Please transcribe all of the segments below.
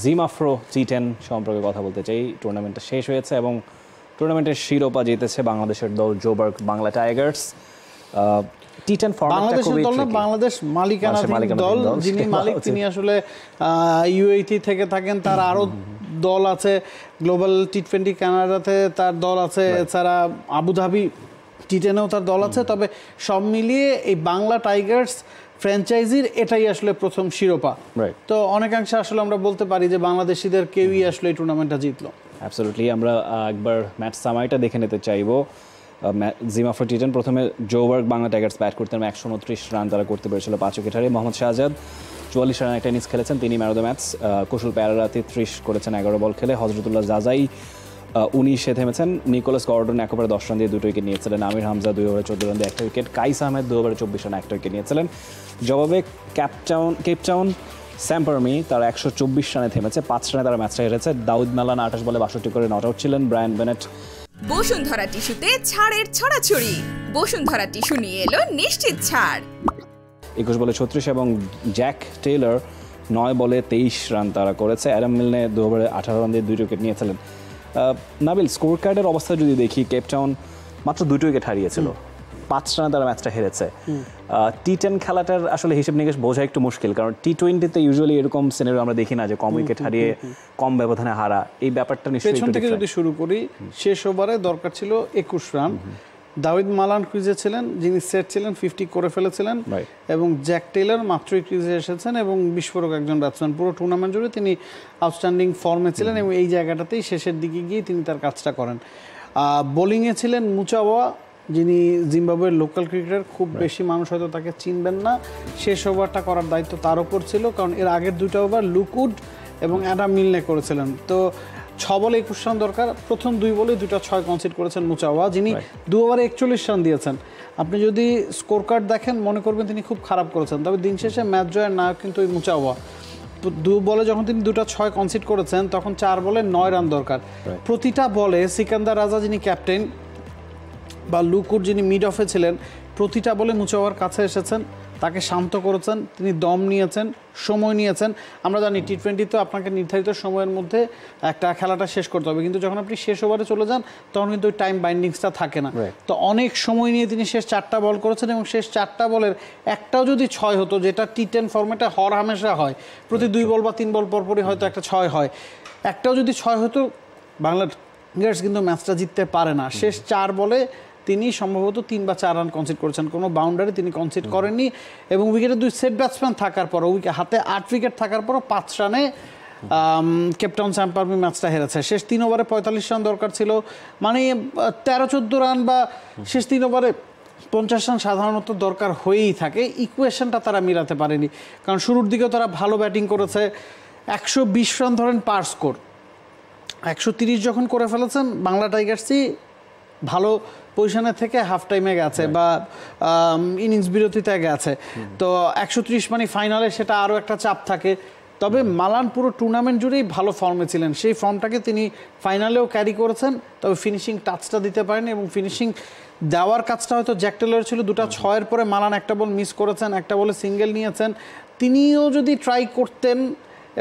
জিমাফ্রো টি10 সম্পর্কে কথা বলতে চাই। টুর্নামেন্টটা শেষ হয়েছে এবং টুর্নামেন্টের শিরোপা জিতেছে বাংলাদেশের দল জোবার্গ বাংলা টাইগার্স। টি10 ফরম্যাটটা খুবই ট্রিকি। বাংলাদেশ মালিকানাধীন দল, যিনি মালিক তিনি আসলে ইউএইটি থেকে থাকেন। তার আরো দল আছে, গ্লোবাল টি20 কানাডাতে তার দল আছে, এছাড়া আবুধাবি টি10এও তার দল আছে। তবে সব মিলিয়ে এই বাংলা টাইগার্স ফ্র্যাঞ্চাইজির এটাই আসলে প্রথম শিরোপা। তো অনেকাংশে আসলে আমরা বলতে পারি যে বাংলাদেশিদের কেউই আসলে এই টুর্নামেন্টটা জিতলো। অ্যাবসলিউটলি। আমরা একবার ম্যাচ সামারিটা দেখে নিতে চাইবো। জিমাফ্রো টি10 প্রথমে জোবার্গ বাংলা টাইগার্স ব্যাট করতেন, 129 রান তারা করতে পেরেছিল 5 উইকেটে। মোহাম্মদ শাহজাদ 44 রানের একটা ইনিংস খেলেছেন, তিনি ম্যান অফ দ্য ম্যাচ। কুশল পেরেরা 33 করেছেন 11 বল খেলে। হজরতুল্লাহ জাজাই 19-এ থেমেছেন। নিকোলাস গর্ডন 1 ওভারে 10 রান দিয়ে 2 উইকেট নিয়েছিলেন। আমির হামজা 2 ওভারে 14 রান দিয়ে 1 উইকেট। কাইস আহমেদ 2 ওভারে 24 রান 1 উইকেট নিয়েছিলেন। জবাবে কেপটাউন স্যাম পারমি তারা 124 রানে থেমেছে, 5 রানে তারা ম্যাচটা হেরেছে। দাউদ মালান 28 বলে 62 করে নট আউট ছিলেন। Brian Bennett. বসুন্ধরা টিস্যুতে ছাড়ের ছড়াছড়ি। বসুন্ধরা টিস্যু নিয়ে এলো নিশ্চিত ছাড়। 21 বলে 36 এবং জ্যাক টেইলর 9 বলে 23 রান তারা করেছে। অ্যাডাম মিলনে 2 ওভারে 18 রান দিয়ে 2 উইকেট নিয়েছিলেন। নাবিল, স্কোর কার্ডের অবস্থা যদি দেখি, কেপটাউন মাত্র 2 উইকেট হারিয়েছিল, 5 রানে তারা ম্যাচটা হেরেছে। টি10 খেলাটার আসলে হিসেব নিকেশ বোঝা একটু মুশকিল, কারণ টি20তে ইউজুয়ালি এরকম সিনারিও আমরা দেখি না যে কম উইকেট হারিয়ে কম ব্যবধানে হারা। এই ব্যাপারটা নিশ্চয়ই পেছন থেকে যদি শুরু করি, শেষ ওভারে দরকার ছিল 21 রান। দাউদ মালান ক্রিজে ছিলেন, যিনি সেট ছিলেন, 50 করে ফেলেছিলেন। এবং জ্যাক টেইলর মাত্রই ক্রিজে এসেছেন এবং বিস্ফোরক একজন ব্যাটসম্যান। পুরো টুর্নামেন্ট জুড়ে তিনি আউটস্ট্যান্ডিং ফর্মে ছিলেন এবং এই জায়গাটাতেই শেষের দিকে গিয়ে তিনি তার কাজটা করেন। বোলিংয়ে ছিলেন মুচাওয়া, যিনি জিম্বাবুয়ের লোকাল ক্রিকেটার। খুব বেশি মানুষ হয়তো তাকে চিনবেন না। শেষ ওভারটা করার দায়িত্ব তার উপর ছিল, কারণ এর আগের 2টা ওভার লুকউড এবং অ্যাডাম মিলনে করেছিলেন। তো 6 বলে 21 রান দরকার। প্রথম 2 বলে 2টা 6 কনসিড করেছেন মুচাওয়া, যিনি 2 ওভারে 41 রান দিয়েছেন। আপনি যদি স্কোর কার্ড দেখেন মনে করবেন তিনি খুব খারাপ করেছেন, তবে দিন শেষে ম্যাচ জয়ের নায়ক কিন্তু ওই মুচাওয়া। 2 বলে যখন তিনি 2টা 6 কনসিড করেছেন, তখন 4 বলে 9 রান দরকার। প্রতিটা বলে সিকান্দার রাজা, যিনি ক্যাপ্টেন, বা লুকুর যিনি মিড অফে ছিলেন, প্রতিটা বলে মুচাওয়ার কাছে এসেছেন, তাকে শান্ত করেছেন, তিনি দম নিয়েছেন, সময় নিয়েছেন। আমরা জানি টি20 তো আপনাকে নির্ধারিত সময়ের মধ্যে একটা খেলাটা শেষ করতে হবে, কিন্তু যখন আপনি শেষ ওভারে চলে যান তখন কিন্তু ওই টাইম বাইন্ডিংসটা থাকে না। তো অনেক সময় নিয়ে তিনি শেষ 4টা বল করেছেন এবং শেষ 4টা বলের একটাও যদি 6 হতো, যেটা টি10 ফর্মেটে হর হামেশা হয়, প্রতি 2 বল বা 3 বল পরপরই হয়তো একটা 6 হয়, একটাও যদি 6 হতো বাংলা টাইগার্স কিন্তু ম্যাচটা জিততে পারে না। শেষ 4 বলে তিনি সম্ভবত 3 বা 4 রান কনসিড করেছেন, কোনো বাউন্ডারি তিনি কনসিড করেননি। এবং উইকেটে 2 সেট ব্যাটসম্যান থাকার পরও, হাতে 8 উইকেট থাকার পরও 5 রানে কেপটাউন স্যাম পারমি ম্যাচটা হেরেছে। শেষ 3 ওভারে 45 রান দরকার ছিল, মানে 13-14 রান বা শেষ 3 ওভারে 50 রান সাধারণত দরকার হয়েই থাকে। ইকুয়েশনটা তারা মিলাতে পারেনি, কারণ শুরুর দিকেও তারা ভালো ব্যাটিং করেছে। 120 রান ধরেন পার স্কোর, 130 যখন করে ফেলেছেন, বাংলা টাইগার্সই ভালো পজিশনে থেকে হাফ টাইমে গেছে বা ইনিংস বিরতিতে গেছে। তো 130 মানে ফাইনালে সেটা আরও একটা চাপ থাকে। তবে মালান পুরো টুর্নামেন্ট জুড়েই ভালো ফর্মে ছিলেন, সেই ফর্মটাকে তিনি ফাইনালেও ক্যারি করেছেন। তবে ফিনিশিং টাচটা দিতে পারেন এবং ফিনিশিং দেওয়ার কাজটা হয়তো জ্যাক টেলর ছিল। 2টা 6-এর পরে মালান একটা বল মিস করেছেন, একটা বলে সিঙ্গেল নিয়েছেন। তিনিও যদি ট্রাই করতেন,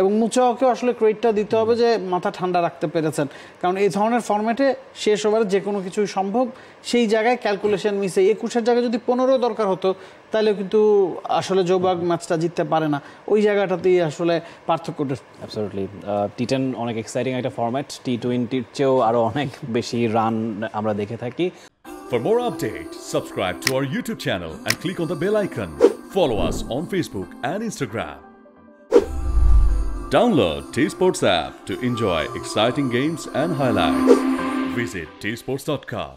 এবং মুচাওয়াকেও আসলে ক্রেডিটটা দিতে হবে যে মাথা ঠান্ডা রাখতে পেরেছেন, কারণ এই ধরনের ফরম্যাটে শেষ ওভারে যে কোনো কিছুই সম্ভব। সেই জায়গায় ক্যালকুলেশন মিসে 21-এর জায়গায় যদি 15 দরকার হতো, তাহলে কিন্তু আসলে জোবার্গ ম্যাচটা জিততে পারে না। ওই জায়গাটাতেই আসলে পার্থক্যটা। অ্যাবসলিউটলি। টি10 অনেক এক্সাইটিং একটা ফরম্যাট, টি20-র চেয়েও আরও অনেক বেশি রান আমরা দেখে থাকি। For more updates, subscribe to our YouTube channel and click on the bell icon. Follow us on Facebook and Instagram. Download T-Sports app to enjoy exciting games and highlights. Visit tsports.com.